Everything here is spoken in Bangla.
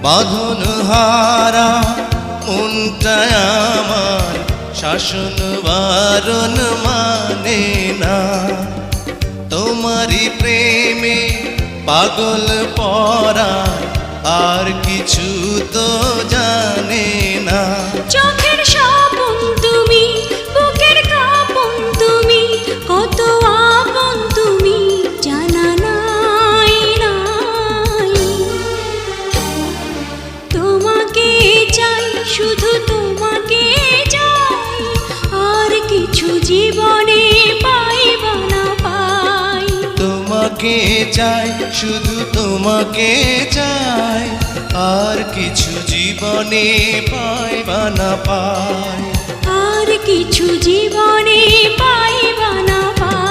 বাঁধন হারা মনটা আমার শাসন বারণ মানে না। তোমারই প্রেমে পাগল পরা আর কিছু তো জানে না। চোখের স্বপন তুমি, বুকের কাঁপন তুমি, কত আপন তুমি জানা নাই নাই। তোমাকে চাই, শুধু তোমাকে চাই, আর কিছু জীবনে পাইব না পাই। তোমাকে চাই, শুধু তোমাকে চাই, আর কিছু জীবনে পাইবা না পাই। আর কিছু জীবনে পাইব না পাই।